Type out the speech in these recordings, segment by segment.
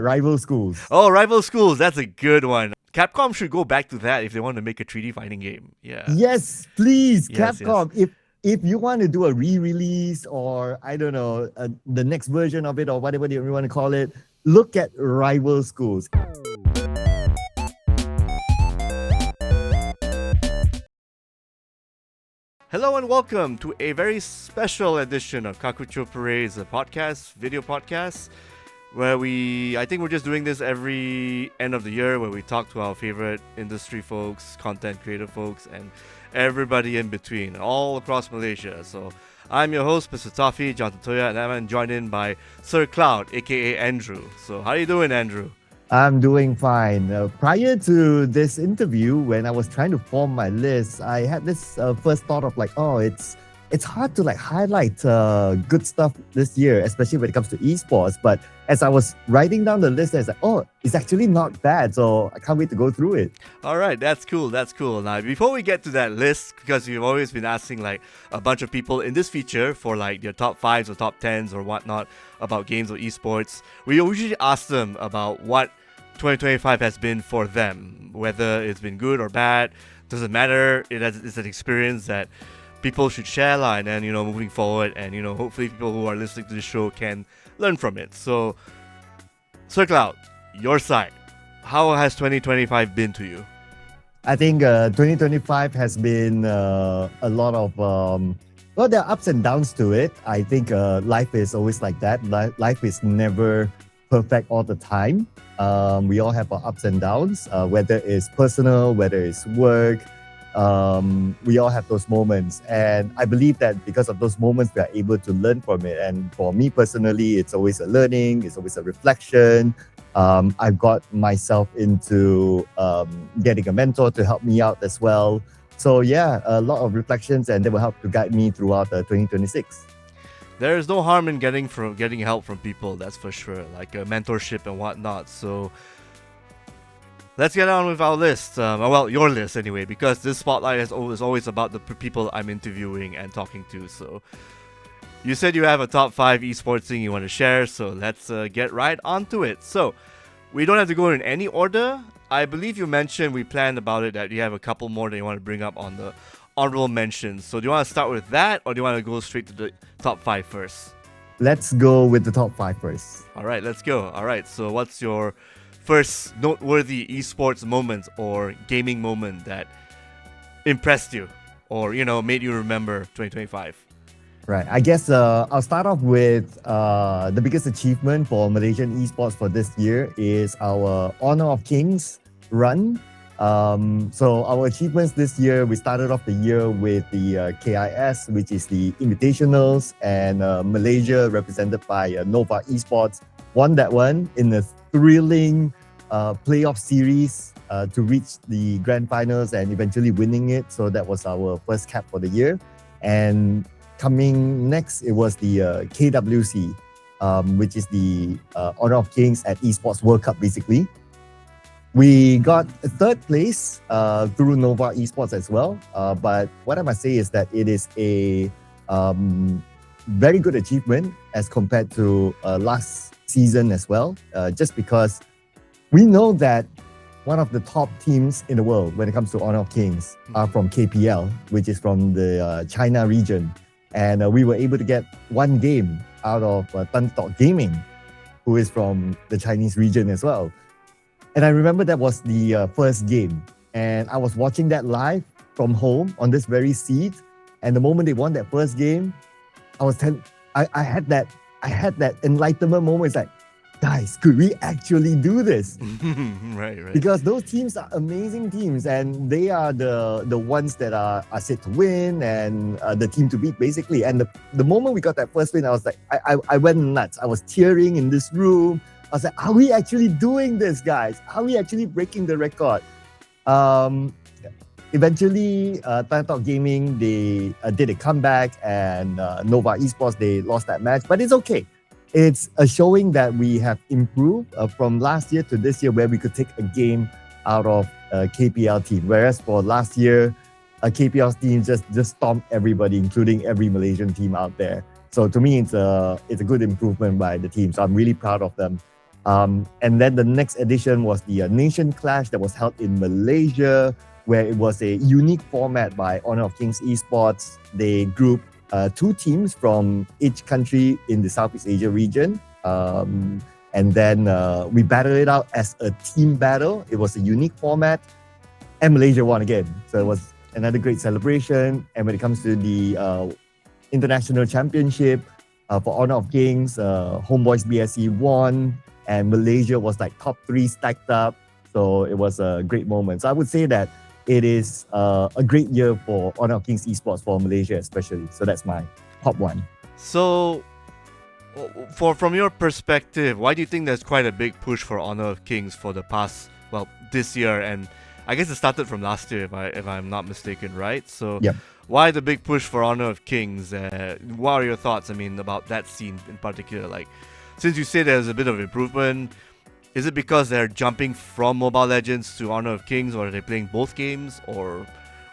Rival Schools. Oh, Rival Schools, that's a good one. Capcom should go back to that if they want to make a 3D fighting game. Yeah. Yes, please, Yes, Capcom. If you want to do a re-release or I don't know the next version of it or whatever you want to call it, look at Rival Schools. Hello and welcome to a very special edition of Kakuchopurei's video podcast, where I think we're just doing this every end of the year, where we talk to our favorite industry folks, content creator folks, and everybody in between, all across Malaysia. So I'm your host, Mr. Toffee, Jonathan Toya, and I'm joined in by Sir Cloud, aka Andrew. So how you doing, Andrew? I'm doing fine. Prior to this interview, when I was trying to form my list, I had this first thought of it's hard to highlight good stuff this year, especially when it comes to esports. But as I was writing down the list, I was like, it's actually not bad. So I can't wait to go through it. All right, that's cool. Now, before we get to that list, because you've always been asking a bunch of people in this feature for their top 5s or top 10s or whatnot about games or esports, we usually ask them about what 2025 has been for them, whether it's been good or bad. Doesn't matter. It's an experience that people should share, and then moving forward, and hopefully people who are listening to the show can learn from it. So, Sir Cloud, your side, how has 2025 been to you? I think 2025 has been a lot of there are ups and downs to it. I think life is always like that. Life is never perfect all the time. We all have our ups and downs, whether it's personal, whether it's work. We all have those moments, and I believe that because of those moments we are able to learn from it. And for me personally, it's always a learning, it's always a reflection. I've got myself into getting a mentor to help me out as well. So yeah, a lot of reflections, and they will help to guide me throughout 2026. There is no harm in getting help from people, that's for sure, like mentorship and whatnot. So let's get on with our list. Your list anyway, because this spotlight is always about the people I'm interviewing and talking to. So you said you have a top 5 esports thing you want to share, so let's get right onto it. So we don't have to go in any order. I believe you mentioned, we planned about it, that you have a couple more that you want to bring up on the honorable mentions. So do you want to start with that, or do you want to go straight to the top 5 first? Let's go with the top 5 first. All right, let's go. All right, so what's your first noteworthy esports moment or gaming moment that impressed you or made you remember 2025? Right. I guess I'll start off with the biggest achievement for Malaysian esports for this year is our Honor of Kings run. So our achievements this year, we started off the year with the KIS, which is the Invitationals, and Malaysia, represented by Nova Esports, won that one in a thrilling playoff series to reach the grand finals and eventually winning it. So that was our first cap for the year. And coming next, it was the KWC, which is the Honor of Kings at Esports World Cup, basically. We got a third place through Nova Esports as well. But what I must say is that it is a very good achievement as compared to last season as well, just because we know that one of the top teams in the world when it comes to Honor of Kings are from KPL, which is from the China region. And we were able to get one game out of UNTITLED Gaming, who is from the Chinese region as well. And I remember that was the first game. And I was watching that live from home on this very seat. And the moment they won that first game, I had that enlightenment moment. It's like, guys, could we actually do this? Right. Because those teams are amazing teams, and they are the ones that are set to win and the team to beat, basically. And the moment we got that first win, I was like, I went nuts. I was cheering in this room. I was like, are we actually doing this, guys? Are we actually breaking the record? Eventually, UNTITLED Gaming, they did a comeback, and Nova Esports, they lost that match. But it's okay. It's a showing that we have improved from last year to this year, where we could take a game out of a KPL team. Whereas for last year, a KPL team just stomped everybody, including every Malaysian team out there. So to me, it's a good improvement by the team. So I'm really proud of them. And then the next edition was the Nation Clash that was held in Malaysia, where it was a unique format by Honor of Kings Esports. They grouped 2 teams from each country in the Southeast Asia region. And then we battled it out as a team battle. It was a unique format, and Malaysia won again. So it was another great celebration. And when it comes to the international championship for Honor of Kings, Homeboys BSC won, and Malaysia was like top 3 stacked up. So it was a great moment. So I would say that it is a great year for Honor of Kings Esports for Malaysia especially. So that's my top 1. So, from your perspective, why do you think there's quite a big push for Honor of Kings for the past, this year, and I guess it started from last year if I'm not mistaken, right? So Yep. Why the big push for Honor of Kings? What are your thoughts, about that scene in particular? Like, since you say there's a bit of improvement, is it because they're jumping from Mobile Legends to Honor of Kings, or are they playing both games? Or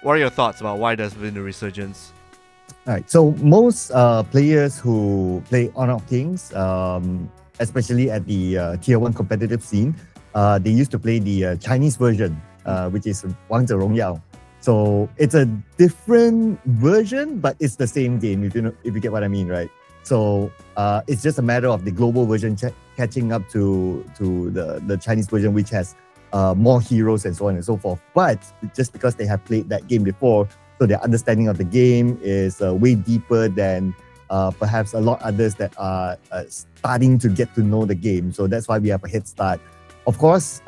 what are your thoughts about why there's been a resurgence? All right. So most players who play Honor of Kings, especially at the Tier 1 competitive scene, they used to play the Chinese version, which is 王者荣耀. So it's a different version, but it's the same game, if you get what I mean, right? So it's just a matter of the global version catching up to the Chinese version, which has more heroes and so on and so forth. But just because they have played that game before, so their understanding of the game is way deeper than perhaps a lot others that are starting to get to know the game. So that's why we have a head start. Of course,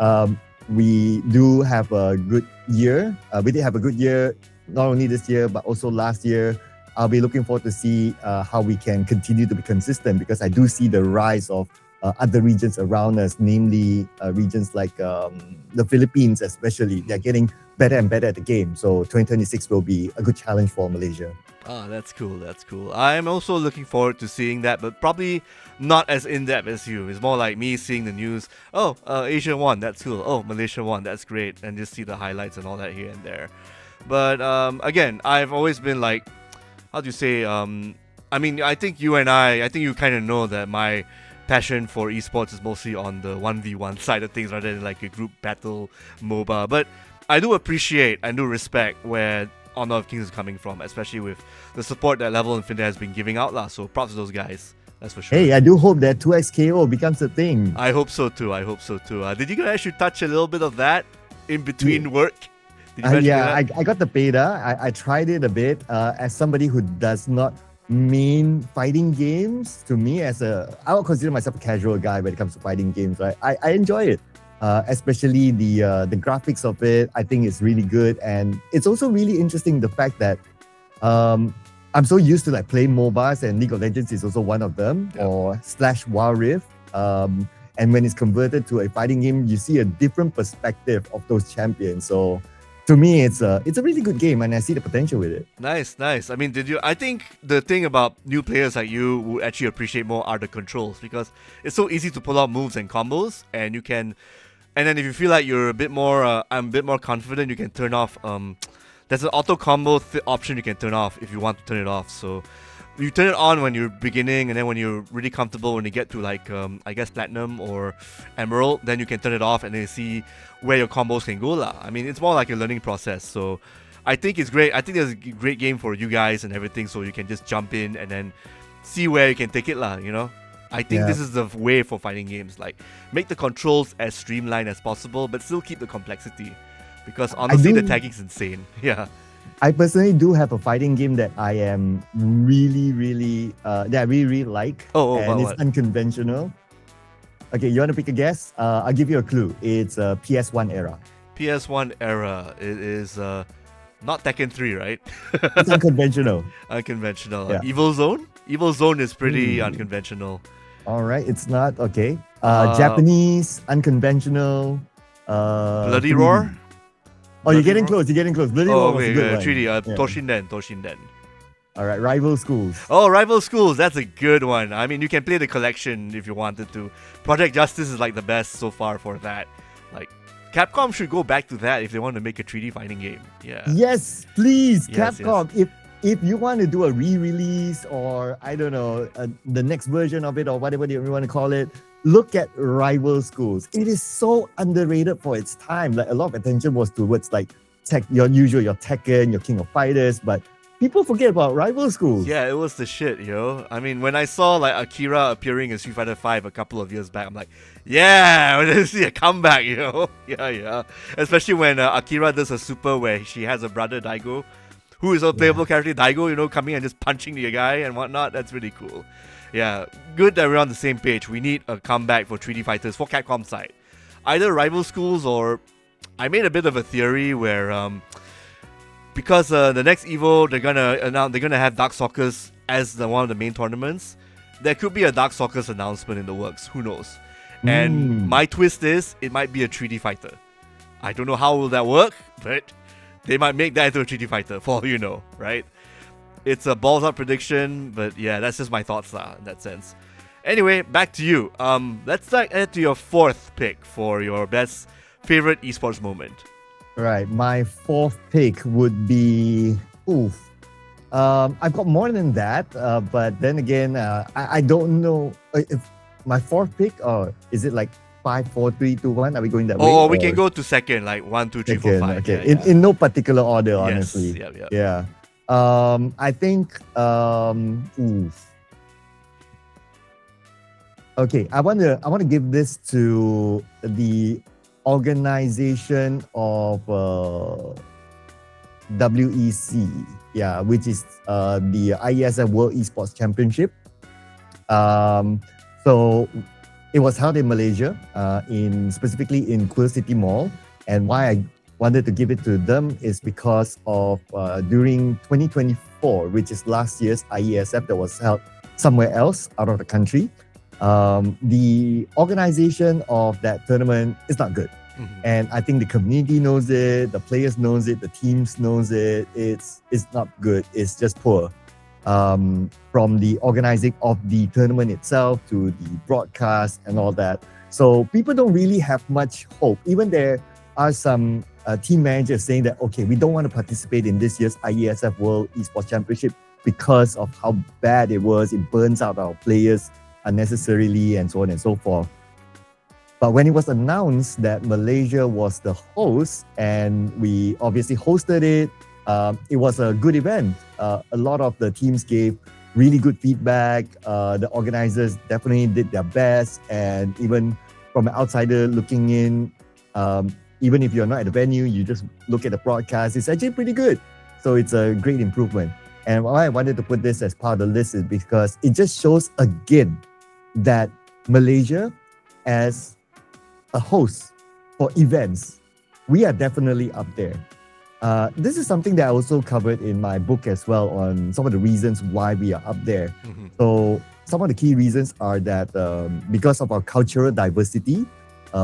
we do have a good year. We did have a good year, not only this year, but also last year. I'll be looking forward to see how we can continue to be consistent, because I do see the rise of other regions around us, namely regions like the Philippines especially. They're getting better and better at the game. So 2026 will be a good challenge for Malaysia. Ah, that's cool. That's cool. I'm also looking forward to seeing that, but probably not as in-depth as you. It's more like me seeing the news. Oh, Asia won. That's cool. Oh, Malaysia won. That's great. And just see the highlights and all that here and there. But again, I've always been like, how do you say? I think you and I think you kind of know that my passion for esports is mostly on the 1v1 side of things rather than like a group battle MOBA. But I do appreciate, I do respect where Honor of Kings is coming from, especially with the support that Level Infinite has been giving out lah. So props to those guys. That's for sure. Hey, I do hope that 2xKO becomes a thing. I hope so too. Did you guys actually touch a little bit of that in between work? I got the beta. I tried it a bit. As somebody who does not main fighting games, to me, I would consider myself a casual guy when it comes to fighting games. Right? I enjoy it, especially the graphics of it. I think it's really good, and it's also really interesting the fact that I'm so used to like playing MOBAs, and League of Legends is also one of them, or /Wild Rift. And when it's converted to a fighting game, you see a different perspective of those champions. So to me, it's a really good game, and I see the potential with it. Nice. I think the thing about new players like you would actually appreciate more are the controls, because it's so easy to pull out moves and combos, and you can, and then if you feel like you're a bit more, I'm a bit more confident, you can turn off. There's an auto combo option you can turn off if you want to turn it off. So you turn it on when you're beginning, and then when you're really comfortable, when you get to like I guess Platinum or Emerald, then you can turn it off and then see where your combos can go lah. I mean, it's more like a learning process. So I think it's great. I think there's a great game for you guys and everything, so you can just jump in and then see where you can take it lah, you know? I think this is the way for fighting games. Like, make the controls as streamlined as possible, but still keep the complexity. Because honestly, the tagging's insane. Yeah. I personally do have a fighting game that I am really like. And it's unconventional. Okay, you want to pick a guess? I'll give you a clue. It's PS1 era. PS1 era. It is not Tekken 3, right? It's unconventional. Unconventional. Yeah. Evil Zone? Evil Zone is pretty unconventional. All right, it's not. Okay. Japanese, unconventional. Bloody Roar? Oh, you're getting close. Bloody Roar was a good one. 3D. Toshinden. All right, Rival Schools. Oh, Rival Schools. That's a good one. I mean, you can play the collection if you wanted to. Project Justice is like the best so far for that. Like, Capcom should go back to that if they want to make a 3D fighting game. Yeah. Yes, please, Yes, Capcom. If you want to do a re-release, or I don't know, the next version of it, or whatever you want to call it, look at rival schools. It is so underrated for its time. Like a lot of attention was towards like your Tekken, your King of Fighters, but people forget about rival schools. Yeah, it was the shit, yo. I mean, when I saw like Akira appearing in Street Fighter 5 a couple of years back, I'm like, yeah, let's see a comeback, yo. Yeah. Especially when Akira does a super where she has a brother Daigo, who is a playable character, Daigo, coming and just punching the guy and whatnot. That's really cool. Yeah, good that we're on the same page. We need a comeback for 3D fighters for Capcom side. Either rival schools or I made a bit of a theory where because the next Evo they're gonna have Dark Sockers as one of the main tournaments. There could be a Dark Sockers announcement in the works. Who knows? And my twist is it might be a 3D fighter. I don't know how will that work, but they might make that into a 3D fighter for all you know, right? It's a balls up prediction, but yeah, that's just my thoughts in that sense. Anyway, back to you. Let's head to your fourth pick for your best favorite esports moment. Right, my fourth pick would be I've got more than that, but then again, I don't know if my fourth pick or is it like 5, 4, 3, 2, 1? Are we going that way? Oh, we can go to second, like 1, 2, 3, 4, 5. Okay, in no particular order, honestly. Yes, yeah. I think okay, I want to give this to the organization of WEC, which is the IESF World Esports Championship. So it was held in Malaysia, specifically in Queer City Mall. And why I wanted to give it to them is because of during 2024, which is last year's IESF that was held somewhere else out of the country. The organization of that tournament is not good. And I think the community knows it, the players knows it, the teams knows it. It's not good. It's just poor. From the organizing of the tournament itself to the broadcast and all that. So people don't really have much hope. Even there are some team managers saying that, okay, we don't want to participate in this year's IESF World Esports Championship because of how bad it was. It burns out our players unnecessarily and so on and so forth. But when it was announced that Malaysia was the host and we obviously hosted it, it was a good event. A lot of the teams gave really good feedback. The organizers definitely did their best. And even from an outsider looking in, even if you're not at the venue, you just look at the broadcast, it's actually pretty good. So it's a great improvement. And why I wanted to put this as part of the list is because it just shows again that Malaysia, as a host for events, we are definitely up there. This is something that I also covered in my book as well on some of the reasons why we are up there. So some of the key reasons are that because of our cultural diversity,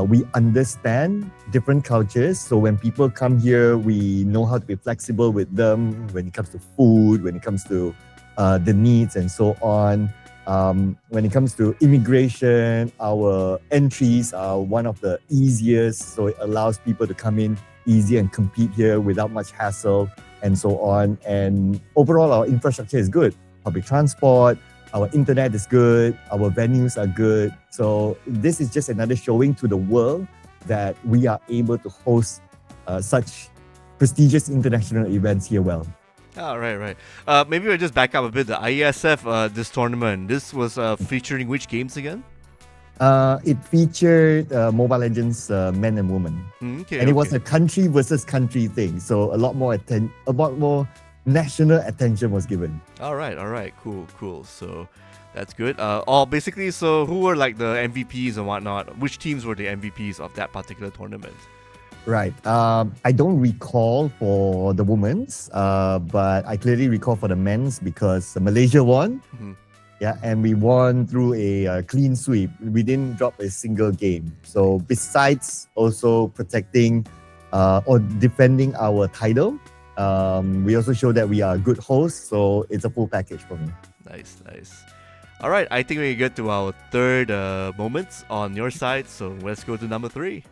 we understand different cultures. So when people come here, we know how to be flexible with them when it comes to food, when it comes to the needs and so on. When it comes to immigration, our entries are one of the easiest. So it allows people to come in easy and compete here without much hassle and so on. And overall, our infrastructure is good. Public transport, our internet is good, our venues are good. So this is just another showing to the world that we are able to host such prestigious international events here well. Oh, right. Maybe we'll just back up a bit. The IESF, this tournament, this was featuring which games again? It featured Mobile Legends men and women. And it was a country versus country thing. So a lot more national attention was given. All right. Cool. So that's good. Basically, so who were like the MVPs and whatnot? Which teams were the MVPs of that particular tournament? Right. I don't recall for the women's, but I clearly recall for the men's because Malaysia won. Yeah, and we won through a clean sweep. We didn't drop a single game. So besides also protecting or defending our title, we also show that we are a good host. So it's a full package for me. Nice. All right, I think we can get to our third moments on your side. So let's go to number 3.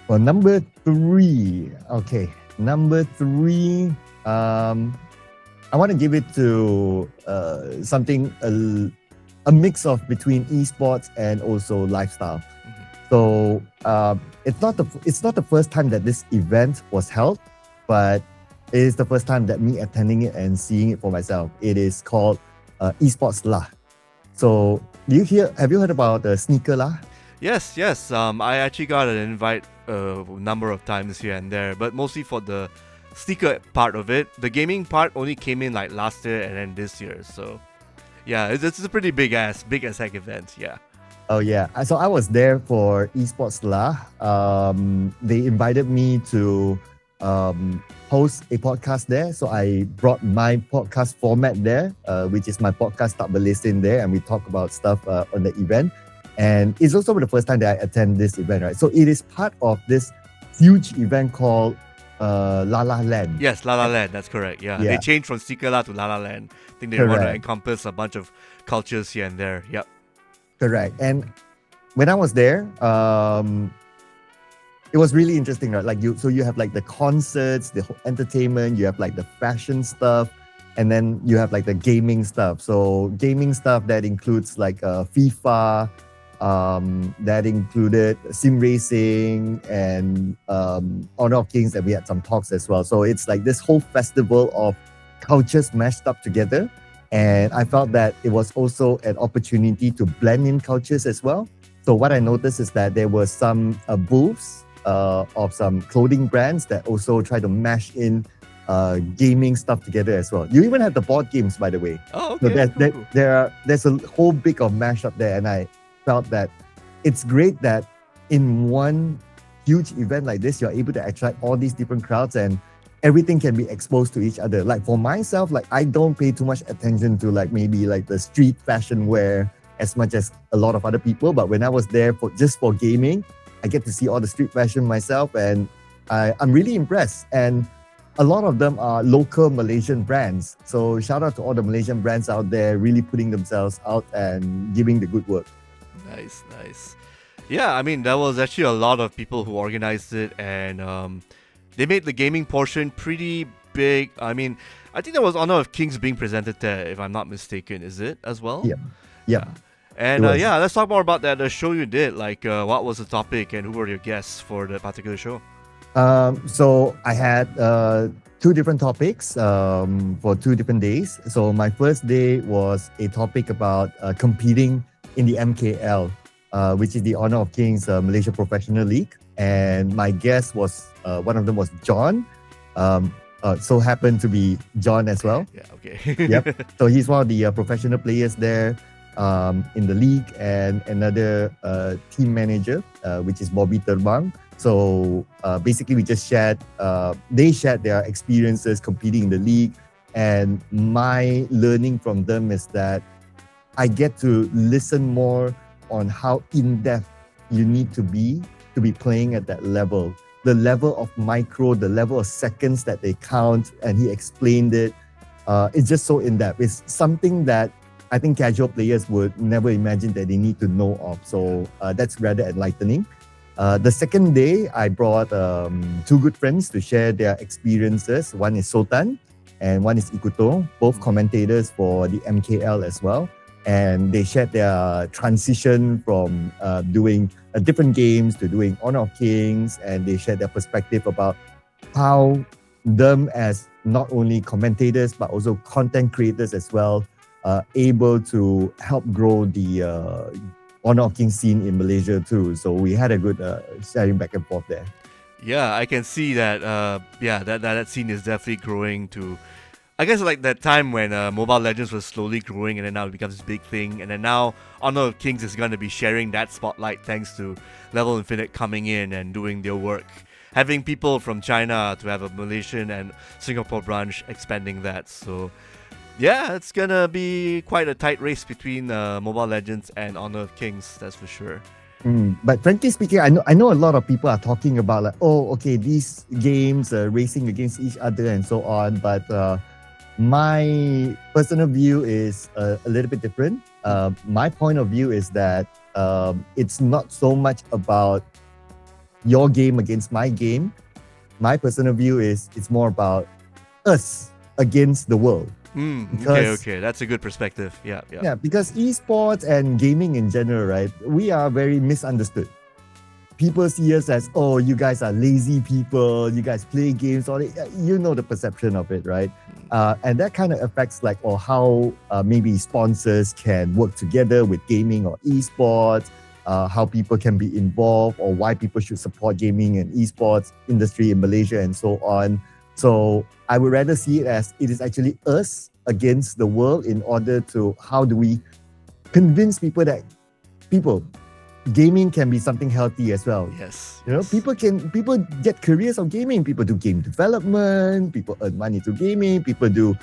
For number 3, okay. Number 3, I want to give it to something a mix of between esports and also lifestyle. So it's not the first time that this event was held, but it is the first time that me attending it and seeing it for myself. It is called Esports lah. So have you heard about the sneaker lah? Yes. I actually got an invite a number of times here and there, but mostly for the sneaker part of it. The gaming part only came in like last year and then this year. So yeah, it's a pretty big as heck event. Yeah. Oh yeah, so I was there for Esports lah. They invited me to host a podcast there, so I brought my podcast format there, which is my podcast Tak Berlesen there, and we talk about stuff on the event. And it's also the first time that I attend this event, right? So it is part of this huge event called La La Land. Yes, La La Land, that's correct. Yeah. They changed from Sikala to La La Land. I think they want to encompass a bunch of cultures here and there. Yep. Correct. And when I was there, it was really interesting, right? Like you have like the concerts, the whole entertainment, you have like the fashion stuff, and then you have like the gaming stuff. So gaming stuff that includes like FIFA, that included sim racing and Honor of Kings, and we had some talks as well. So it's like this whole festival of cultures mashed up together. And I felt that it was also an opportunity to blend in cultures as well. So what I noticed is that there were some booths of some clothing brands that also try to mash in gaming stuff together as well. You even have the board games, by the way. Oh, okay. So there's a whole big of mashup there, and I felt that it's great that in one huge event like this, you're able to attract all these different crowds and everything can be exposed to each other. Like for myself, like I don't pay too much attention to like maybe like the street fashion wear as much as a lot of other people. But when I was there for gaming, I get to see all the street fashion myself, and I'm really impressed. And a lot of them are local Malaysian brands. So shout out to all the Malaysian brands out there really putting themselves out and giving the good work. Nice. Yeah, I mean, there was actually a lot of people who organized it, and they made the gaming portion pretty big. I mean, I think there was Honor of Kings being presented there, if I'm not mistaken. Is it as well? Yeah. And let's talk more about that. The show you did, like what was the topic and who were your guests for the particular show? So I had two different topics for 2 different days. So my first day was a topic about competing in the MKL, which is the Honor of Kings Malaysia Professional League. And my guest was, one of them was John. So happened to be John as well. Yeah, okay. Yep. So he's one of the professional players there in the league, and another team manager, which is Bobby Terbang. So basically we just they shared their experiences competing in the league. And my learning from them is that I get to listen more on how in-depth you need to be playing at that level. The level of micro, the level of seconds that they count, and he explained it. It's just so in-depth. It's something that I think casual players would never imagine that they need to know of. So that's rather enlightening. The second day, I brought 2 good friends to share their experiences. One is Sultan and one is Ikuto, both commentators for the MKL as well. And they shared their transition from doing different games to doing Honor of Kings, and they shared their perspective about how them as not only commentators but also content creators as well able to help grow the Honor of Kings scene in Malaysia too. So we had a good sharing back and forth there. Yeah, I can see that. That scene is definitely growing to, I guess, like that time when Mobile Legends was slowly growing, and then now it becomes this big thing, and then now Honor of Kings is going to be sharing that spotlight thanks to Level Infinite coming in and doing their work, having people from China to have a Malaysian and Singapore branch expanding that. So yeah, it's gonna be quite a tight race between Mobile Legends and Honor of Kings, that's for sure. But frankly speaking, I know a lot of people are talking about like, oh, okay, these games are racing against each other and so on. But my personal view is a little bit different. My point of view is that it's not so much about your game against my game. My personal view is it's more about us against the world. Okay. That's a good perspective. Yeah. Yeah, because esports and gaming in general, right? We are very misunderstood. People see us as, oh, you guys are lazy people, you guys play games, or you know the perception of it, right? And that kind of affects like, or how maybe sponsors can work together with gaming or esports, how people can be involved, or why people should support gaming and esports industry in Malaysia and so on. So I would rather see it as it is actually us against the world in order to, how do we convince people that gaming can be something healthy as well. Yes. You know, people get careers of gaming. People do game development. People earn money through gaming. People do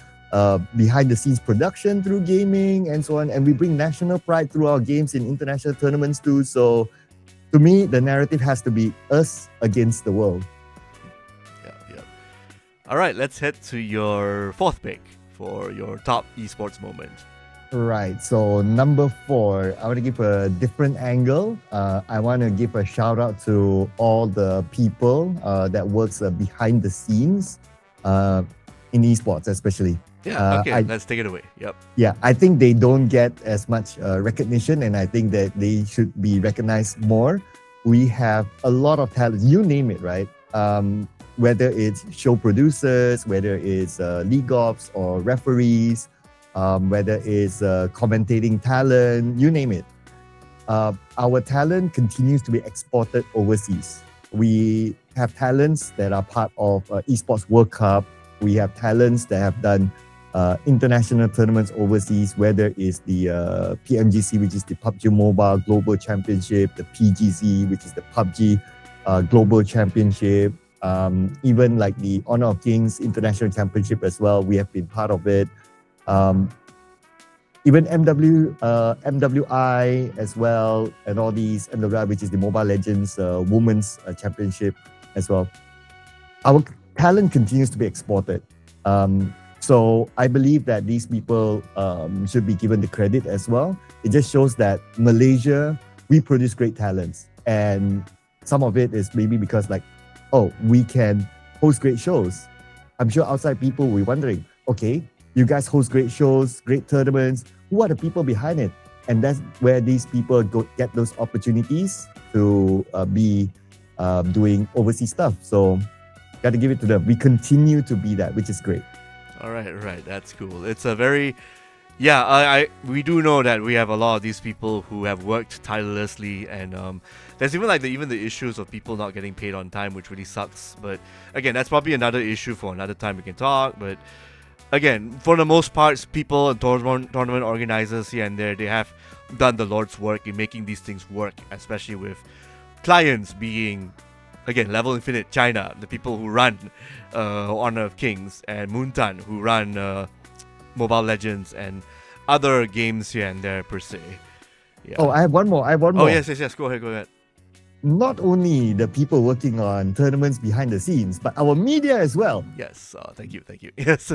behind the scenes production through gaming and so on. And we bring national pride through our games in international tournaments too. So to me, the narrative has to be us against the world. Yeah. All right, let's head to your fourth pick for your top esports moment. Right. So number 4, I want to give a different angle. I want to give a shout out to all the people that works behind the scenes in esports, especially. Yeah. Okay. Let's take it away. Yep. Yeah, I think they don't get as much recognition, and I think that they should be recognized more. We have a lot of talent. You name it, right? Whether it's show producers, whether it's league ops or referees. Whether it's commentating talent, you name it. Our talent continues to be exported overseas. We have talents that are part of Esports World Cup. We have talents that have done international tournaments overseas, whether it's the PMGC, which is the PUBG Mobile Global Championship, the PGC, which is the PUBG Global Championship, even like the Honor of Kings International Championship as well. We have been part of it. Even MWI as well, and all these MWI, which is the Mobile Legends Women's Championship as well. Our talent continues to be exported. So I believe that these people should be given the credit as well. It just shows that Malaysia, we produce great talents. And some of it is maybe because like, oh, we can host great shows. I'm sure outside people will be wondering, okay, you guys host great shows, great tournaments. Who are the people behind it? And that's where these people get those opportunities to be doing overseas stuff. So got to give it to them. We continue to be that, which is great. All right. That's cool. It's a very, we do know that we have a lot of these people who have worked tirelessly, and there's even the issues of people not getting paid on time, which really sucks. But again, that's probably another issue for another time we can talk. But again, for the most part, people and tournament organizers here and there, they have done the Lord's work in making these things work, especially with clients being, again, Level Infinite China, the people who run Honor of Kings, and Moontan, who run Mobile Legends and other games here and there per se. Yeah. Oh, I have one more. Oh, yes. Go ahead. Not only the people working on tournaments behind the scenes, but our media as well. Yes, thank you. Yes.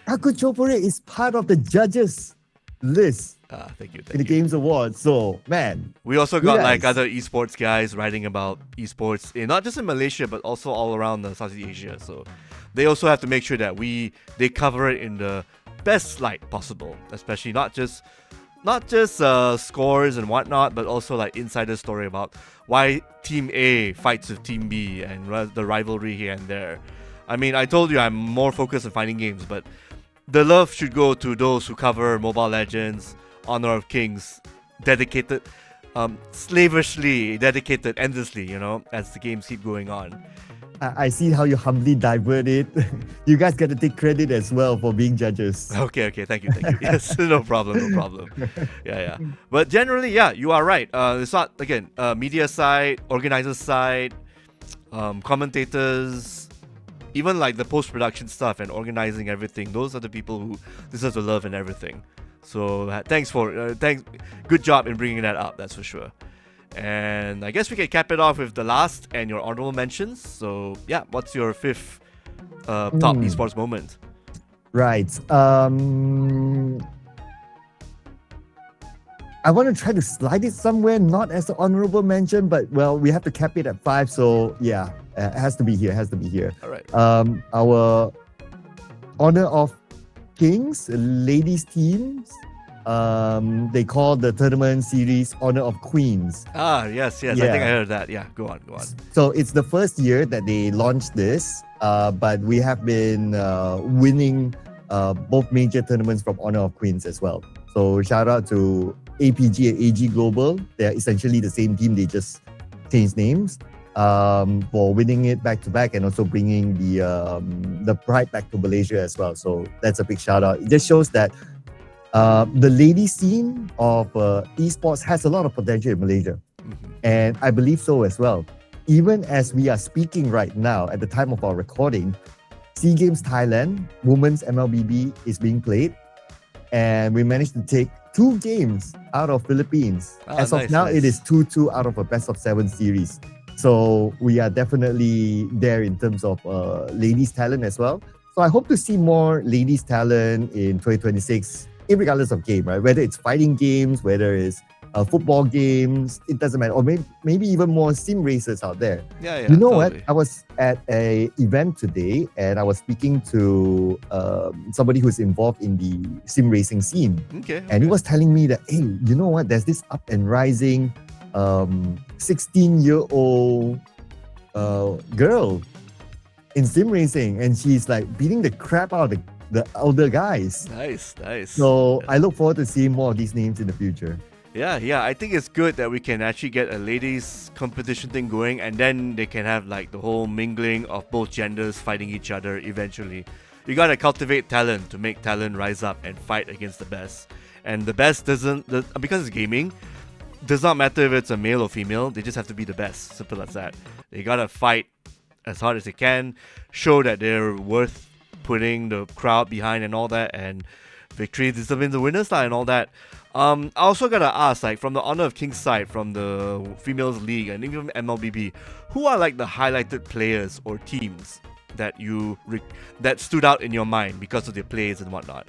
Kakuchopurei is part of the judges list thank you. in the Games Awards. So, man. We also got like other esports guys writing about esports, not just in Malaysia, but also all around Southeast Asia. So they also have to make sure that they cover it in the best light possible, especially not just scores and whatnot, but also like insider story about why Team A fights with Team B and the rivalry here and there. I mean, I told you I'm more focused on fighting games, but the love should go to those who cover Mobile Legends, Honor of Kings, dedicated, slavishly dedicated endlessly, as the games keep going on. I see how you humbly divert it. You guys got to take credit as well for being judges. Okay. Thank you. Yes, no problem. Yeah. But generally, yeah, you are right. It's not, again, media side, organizer side, commentators, even like the post-production stuff and organizing everything. Those are the people who deserve the love and everything. So thanks. Good job in bringing that up. That's for sure. And I guess we can cap it off with the last and your honorable mentions. So yeah, what's your fifth top esports moment? Right. I want to try to slide it somewhere, not as an honorable mention, but well, we have to cap it at 5. So yeah, it has to be here. All right. Our Honor of Kings ladies teams. They call the tournament series Honor of Queens. Yes. I think I heard that. Yeah, go on. So it's the first year that they launched this, but we have been winning both major tournaments from Honor of Queens as well. So shout out to APG and AG Global. They're essentially the same team. They just changed names for winning it back to back and also bringing the pride back to Malaysia as well. So that's a big shout out. It just shows that the ladies scene of esports has a lot of potential in Malaysia. And I believe so as well. Even as we are speaking right now, at the time of our recording, SEA Games Thailand, Women's MLBB is being played. And we managed to take 2 games out of Philippines. As of now, it is 2-2 out of a best of 7 series. So we are definitely there in terms of ladies talent as well. So I hope to see more ladies talent in 2026, regardless of game, right? Whether it's fighting games, whether it's football games, it doesn't matter. Or maybe even more sim racers out there. Yeah, you know totally. what? I was at a event today and I was speaking to somebody who's involved in the sim racing scene. Okay. And he was telling me that, hey, you know what? There's this up and rising 16-year-old girl in sim racing, and she's like beating the crap out of the older guys. Nice. So I look forward to seeing more of these names in the future. Yeah. I think it's good that we can actually get a ladies competition thing going, and then they can have like the whole mingling of both genders fighting each other eventually. You gotta cultivate talent to make talent rise up and fight against the best. And the best because it's gaming, does not matter if it's a male or female, they just have to be the best. Simple as that. They gotta fight as hard as they can, show that they're worth putting the crowd behind and all that, and victory determines the winners and all that. I also gotta ask, like, from the Honor of Kings side, from the Females League and even MLBB, who are like the highlighted players or teams that that stood out in your mind because of their plays and whatnot?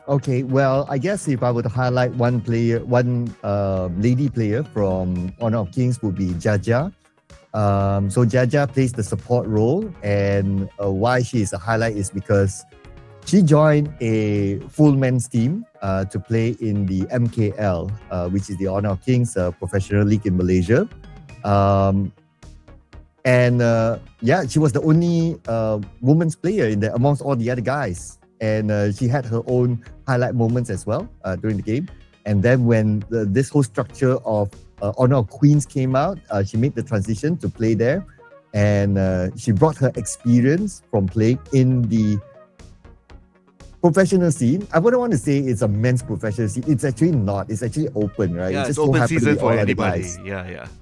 Okay, well, I guess if I were to highlight one lady player from Honor of Kings would be Jaja. So Jaja plays the support role, and why she is a highlight is because she joined a full men's team to play in the MKL, which is the Honor of Kings professional league in Malaysia. She was the only women's player in there amongst all the other guys. And she had her own highlight moments as well during the game. And then when this whole structure of Honor of Queens came out, she made the transition to play there. And she brought her experience from playing in the professional scene. I wouldn't want to say it's a men's professional scene. It's actually not. It's actually open, right? Yeah, it's just open season for all anybody. guys.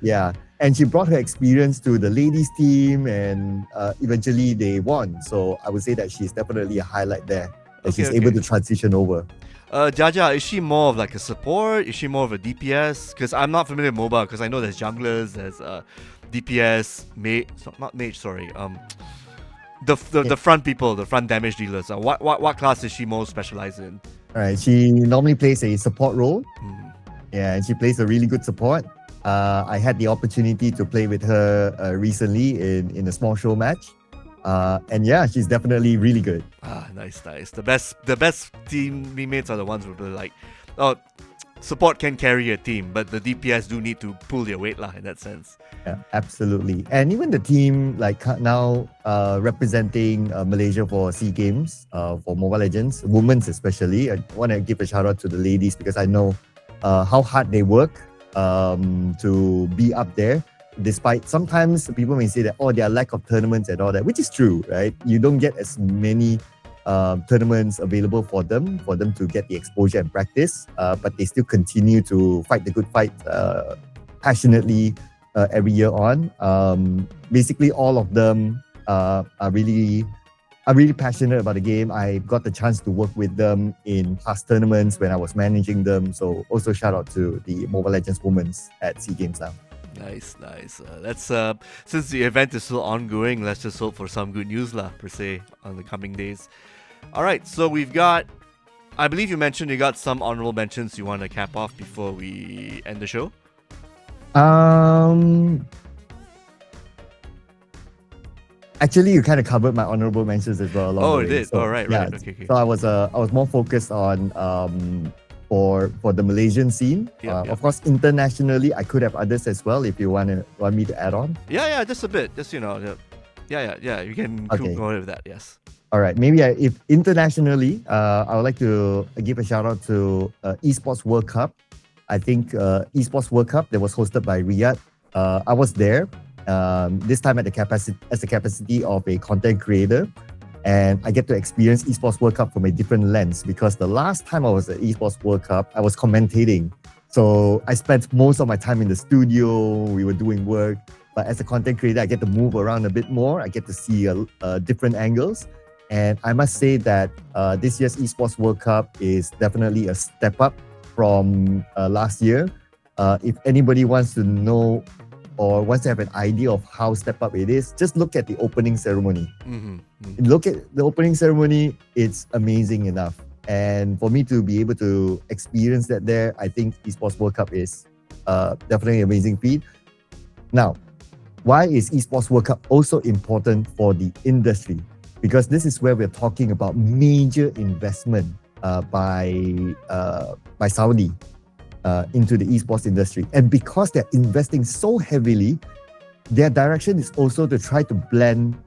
Yeah. And she brought her experience to the ladies team, and eventually they won. So I would say that she's definitely a highlight there. That she's able to transition over. Jaja, is she more of like a support? Is she more of a DPS? Because I'm not familiar with MOBA, because I know there's junglers, there's DPS, the front people, the front damage dealers. What class is she most specialized in? All right, she normally plays a support role. Yeah, and she plays a really good support. I had the opportunity to play with her recently in a small show match. And yeah, she's definitely really good. Nice. The best teammates are the ones who are like, support can carry a team, but the DPS do need to pull their weight in that sense. Yeah, absolutely. And even the team like now representing Malaysia for SEA Games for Mobile Legends, women's especially. I want to give a shout out to the ladies because I know how hard they work to be up there. Despite sometimes people may say that, there are lack of tournaments and all that, which is true, right? You don't get as many tournaments available for them to get the exposure and practice, but they still continue to fight the good fight passionately every year on. Basically, all of them are really passionate about the game. I got the chance to work with them in past tournaments when I was managing them. So also shout out to the Mobile Legends Women's at SEA Games now. Nice. Let's since the event is still ongoing, let's just hope for some good news per se on the coming days. All right, so we've got, I believe you mentioned you got some honorable mentions you want to cap off before we end the show. I Actually, you kind of covered my honorable mentions as well. Oh, the it way. did. So, Right. Okay. So I was more focused on for the Malaysian scene. Yep. Of course, internationally, I could have others as well. If you want me to add on. Yeah, just a bit. Just yeah. You can go ahead with that. Yes. All right. Maybe if internationally, I would like to give a shout out to Esports World Cup. I think Esports World Cup that was hosted by Riyadh. I was there. This time at the capacity of a content creator, and I get to experience Esports World Cup from a different lens because the last time I was at Esports World Cup, I was commentating. So I spent most of my time in the studio. We were doing work, but as a content creator, I get to move around a bit more. I get to see different angles, and I must say that this year's Esports World Cup is definitely a step up from last year. If anybody wants to know or wants to have an idea of how step up it is, just look at the opening ceremony. Look at the opening ceremony, it's amazing enough. And for me to be able to experience that there, I think Esports World Cup is definitely an amazing feat. Now, why is Esports World Cup also important for the industry? Because this is where we're talking about major investment by Saudi into the esports industry. And because they're investing so heavily, their direction is also to try to blend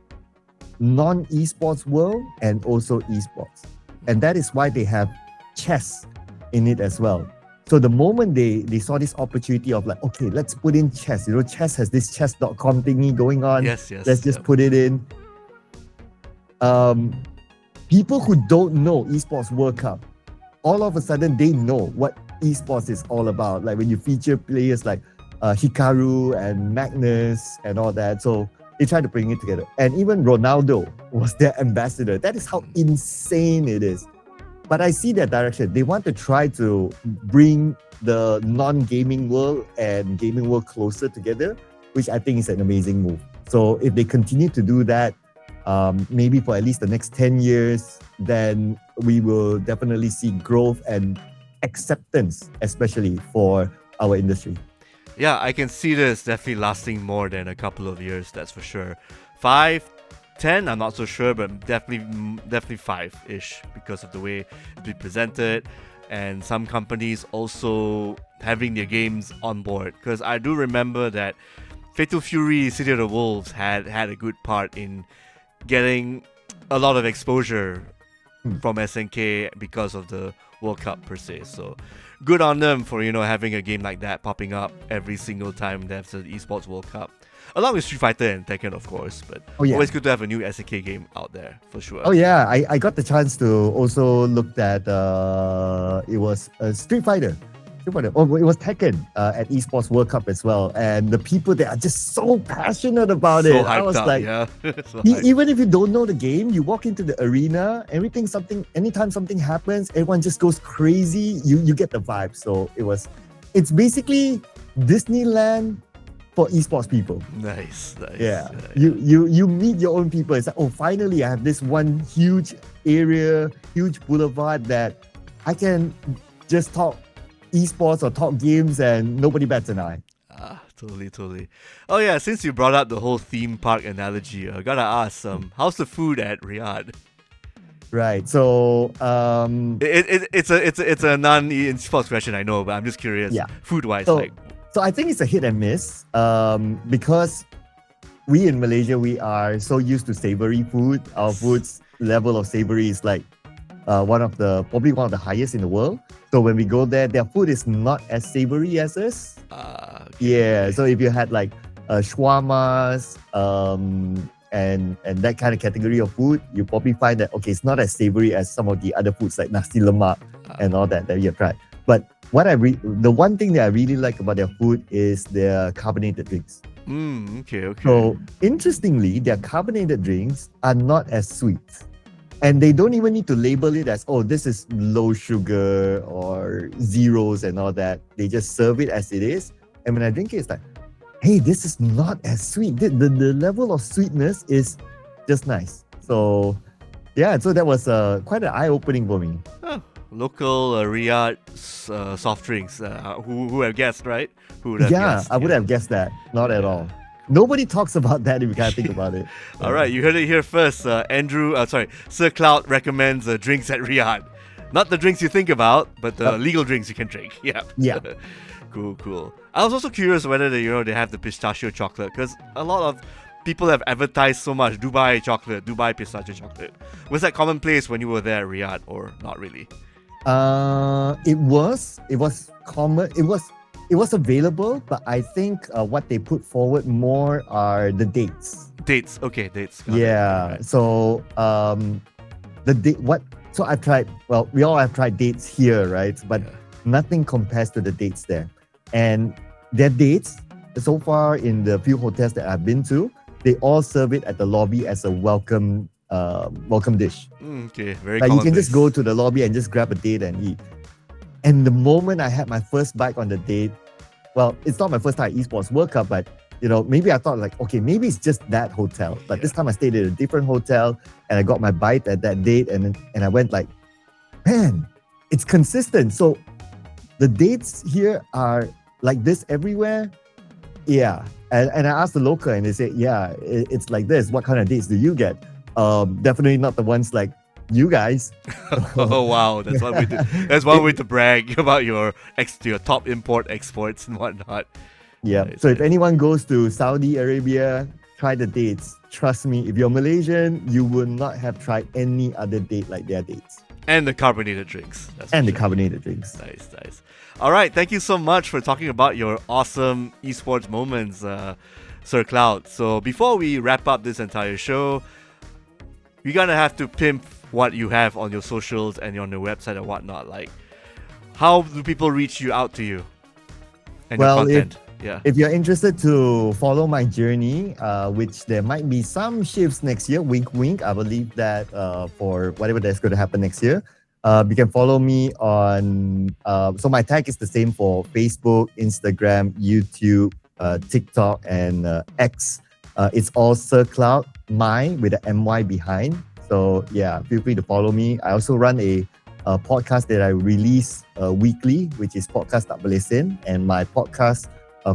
non-esports world and also esports. And that is why they have chess in it as well. So the moment they saw this opportunity of like, okay, let's put in chess. You know, chess has this chess.com thingy going on. Yes. Let's just put it in. People who don't know Esports World Cup, all of a sudden they know what esports is all about. Like when you feature players like Hikaru and Magnus and all that. So they try to bring it together. And even Ronaldo was their ambassador. That is how insane it is. But I see their direction. They want to try to bring the non-gaming world and gaming world closer together, which I think is an amazing move. So if they continue to do that, maybe for at least the next 10 years, then we will definitely see growth and acceptance, especially for our industry. Yeah, I can see this definitely lasting more than a couple of years, that's for sure. 5, 10, I'm not so sure, but definitely 5-ish because of the way it's been presented and some companies also having their games on board. Because I do remember that Fatal Fury City of the Wolves had a good part in getting a lot of exposure from SNK because of the World Cup per se. So good on them for, having a game like that popping up every single time there's an Esports World Cup. Along with Street Fighter and Tekken, of course, but always good to have a new SNK game out there, for sure. Oh yeah, I got the chance to also look at, it was Street Fighter. Oh, it was Tekken at Esports World Cup as well. And the people there are just so passionate about it. I was like, even if you don't know the game, you walk into the arena, anytime something happens, everyone just goes crazy. You get the vibe. So it's basically Disneyland for esports people. Nice. Yeah. You meet your own people. It's like, oh, finally I have this one huge area, huge boulevard that I can just talk esports or talk games and nobody bats an eye. Totally. Oh yeah, since you brought up the whole theme park analogy, I gotta ask, how's the food at Riyadh? Right. So it's a non-esports question, I know, but I'm just curious. Yeah. Food-wise, So I think it's a hit and miss because we in Malaysia, we are so used to savory food. Our food's level of savory is like probably one of the highest in the world. So when we go there, their food is not as savory as us. Yeah. So if you had like shawarmas and that kind of category of food, you probably find that it's not as savory as some of the other foods like nasi lemak and all that you have tried. But the one thing that I really like about their food is their carbonated drinks. Okay. So interestingly, their carbonated drinks are not as sweet. And they don't even need to label it as, this is low sugar or zeros and all that. They just serve it as it is. And when I drink it, it's like, hey, this is not as sweet. The level of sweetness is just nice. So, yeah, so that was quite an eye-opening for me. Local Riyadh soft drinks. Who have guessed, right? Who would have guessed? I would have guessed that. Not at all. Nobody talks about that if you kind of think about it. All right, you heard it here first. Sir Cloud recommends drinks at Riyadh. Not the drinks you think about, but the legal drinks you can drink. Yeah. Yeah. Cool. I was also curious whether they have the pistachio chocolate, because a lot of people have advertised so much Dubai chocolate, Dubai pistachio chocolate. Was that commonplace when you were there at Riyadh, or not really? It was common. It was available, but I think what they put forward more are the dates. Dates. Okay, dates. Got Yeah. it. So the date. What? So I've tried. Well, we all have tried dates here, right? But nothing compares to the dates there. And their dates, so far in the few hotels that I've been to, they all serve it at the lobby as a welcome dish. Okay, very Like you can commonplace. just go to the lobby and just grab a date and eat. And the moment I had my first bite on the date, well, it's not my first time at Esports World Cup, but maybe I thought like, okay, maybe it's just that hotel. But this time I stayed at a different hotel and I got my bite at that date and I went like, man, it's consistent. So the dates here are like this everywhere. Yeah. And I asked the local and they said, yeah, it's like this. What kind of dates do you get? Definitely not the ones like you guys. Oh wow, that's one way to that's one way to brag about your top import exports and whatnot. Yeah. Nice, So if nice. anyone goes to Saudi Arabia, try the dates. Trust me, if you're Malaysian, you will not have tried any other date like their dates. And the carbonated drinks. That's And for the sure. carbonated drinks. Nice. All right, thank you so much for talking about your awesome esports moments, Sir Cloud. So before we wrap up this entire show, you're gonna have to pimp what you have on your socials and on your website and whatnot. Like, how do people reach you out to you and Well, your content? Yeah. If you're interested to follow my journey, which there might be some shifts next year, wink, wink. I believe that for whatever that's going to happen next year, you can follow me on. So my tag is the same for Facebook, Instagram, YouTube, TikTok, and X. It's all Sir Cloud My with the MY behind. So yeah, feel free to follow me. I also run a podcast that I release weekly, which is Podcast Malaysian, and my podcast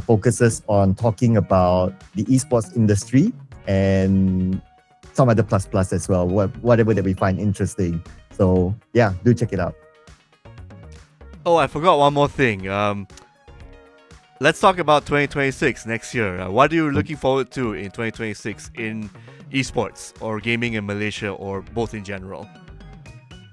focuses on talking about the esports industry and some other plus as well, whatever that we find interesting. So yeah, do check it out. Oh, I forgot one more thing. Let's talk about 2026 next year. What are you looking forward to in 2026 in esports or gaming in Malaysia or both in general?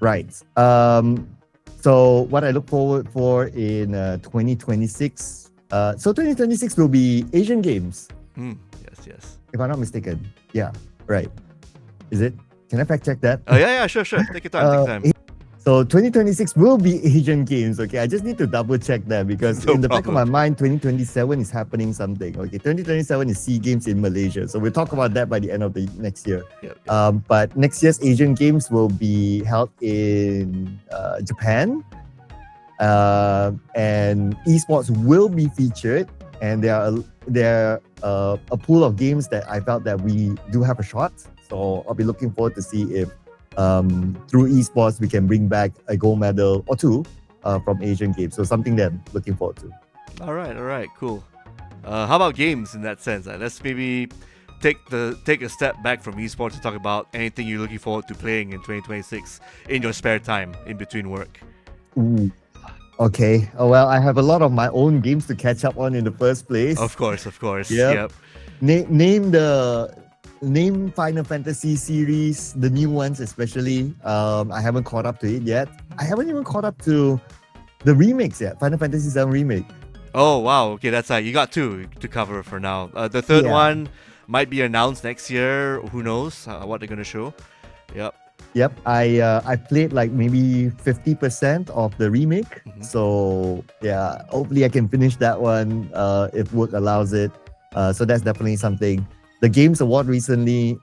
Right. So what I look forward for in 2026. So 2026 will be Asian Games, Yes. if I'm not mistaken. Yeah, right. Is it? Can I fact check that? Yeah, sure. Take your time. So 2026 will be Asian Games. Okay, I just need to double check that because No in the back of my problem. mind, 2027 is happening something. Okay, 2027 is SEA Games in Malaysia. So we'll talk about that by the end of the next year. Yep. But next year's Asian Games will be held in Japan. And esports will be featured, and there are a pool of games that I felt that we do have a shot. So I'll be looking forward to see if through esports we can bring back a gold medal or two from Asian Games. So something that I'm looking forward to. All right, cool. How about games in that sense? Let's maybe take a step back from esports to talk about anything you're looking forward to playing in 2026 in your spare time in between work. Ooh. Okay. Oh, well, I have a lot of my own games to catch up on in the first place. Of course. Yep. Name Final Fantasy series, the new ones especially. I haven't caught up to it yet. I haven't even caught up to the remakes yet. Final Fantasy VII Remake. Oh wow, okay, that's you got two to cover for now. The third Yeah. one might be announced next year. Who knows what they're gonna show? Yep, I played like maybe 50% of the remake. Mhm. So yeah, hopefully I can finish that one if work allows it. So that's definitely something. The Games Award recently,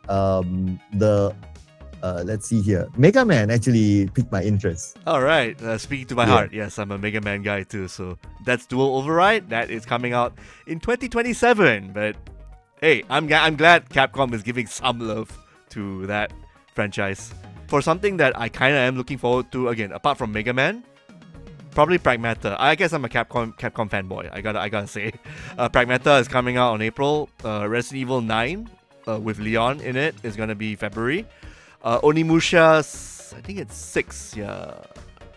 let's see here, Mega Man actually piqued my interest. All right. Speaking to my Yeah. heart, yes, I'm a Mega Man guy too. So that's Dual Override. That is coming out in 2027. But hey, I'm glad Capcom is giving some love to that franchise. For something that I kind of am looking forward to, again, apart from Mega Man, Probably Pragmata. I guess I'm a Capcom fanboy. I gotta say, Pragmata is coming out on April. Resident Evil 9 with Leon in it is gonna be February. Onimusha, I think it's 6. Yeah,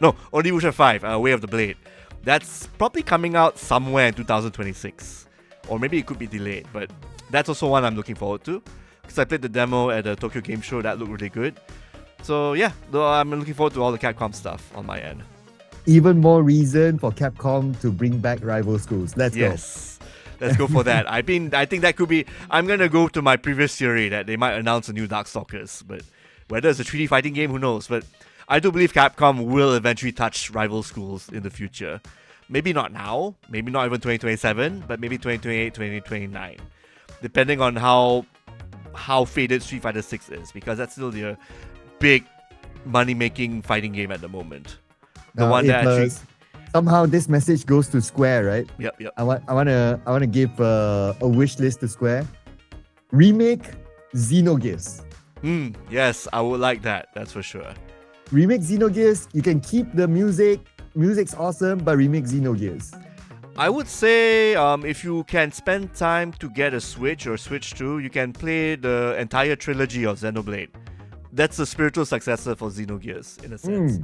no, Onimusha 5. Way of the Blade. That's probably coming out somewhere in 2026, or maybe it could be delayed. But that's also one I'm looking forward to, because I played the demo at the Tokyo Game Show. That looked really good. So yeah, though I'm looking forward to all the Capcom stuff on my end. Even more reason for Capcom to bring back Rival Schools. Let's go. Yes, let's go for that. I think that could be. I'm gonna go to my previous theory that they might announce a new Darkstalkers, but whether it's a 3D fighting game, who knows? But I do believe Capcom will eventually touch Rival Schools in the future. Maybe not now, maybe not even 2027, but maybe 2028, 2029, depending on how faded Street Fighter 6 is, because that's still the big money-making fighting game at the moment. The one that actually somehow this message goes to Square, right? Yep. I wanna give a wish list to Square. Remake Xenogears. Yes, I would like that. That's for sure. Remake Xenogears. You can keep the music. Music's awesome, but remake Xenogears. I would say if you can spend time to get a Switch or Switch 2, you can play the entire trilogy of Xenoblade. That's the spiritual successor for Xenogears, in a sense.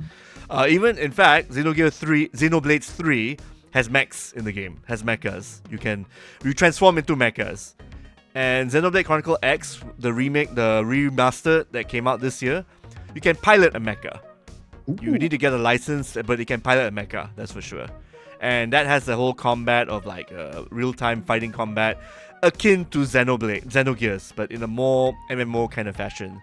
Even, in fact, Xenoblade 3 has mechs in the game, has mechas. You transform into mechas. And Xenoblade Chronicle X, the remaster that came out this year, you can pilot a mecha. You need to get a license, but you can pilot a mecha, that's for sure. And that has the whole combat of like real-time fighting combat, akin to Xenogears, but in a more MMO kind of fashion.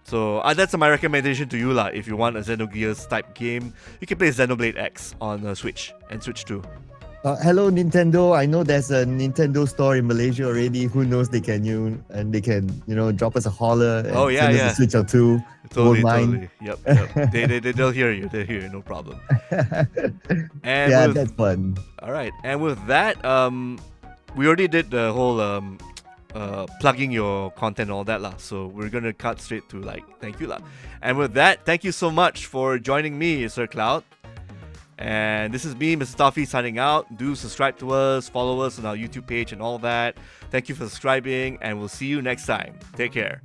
So that's my recommendation to you lah. If you want a Xenogears type game, you can play Xenoblade X on Switch and Switch 2. Hello Nintendo. I know there's a Nintendo store in Malaysia already. Who knows they can drop us a holler and send us a Switch or 2. Totally. Yep. They'll hear you. They'll hear you. No problem. And that's fun. All right. And with that, we already did the whole plugging your content and all that lah. So we're gonna cut straight to thank you lah. And with that, thank you so much for joining me, Sir Cloud. And this is me, Mr. Toffee, signing out. Do subscribe to us, follow us on our YouTube page and all that. Thank you for subscribing, and we'll see you next time. Take care.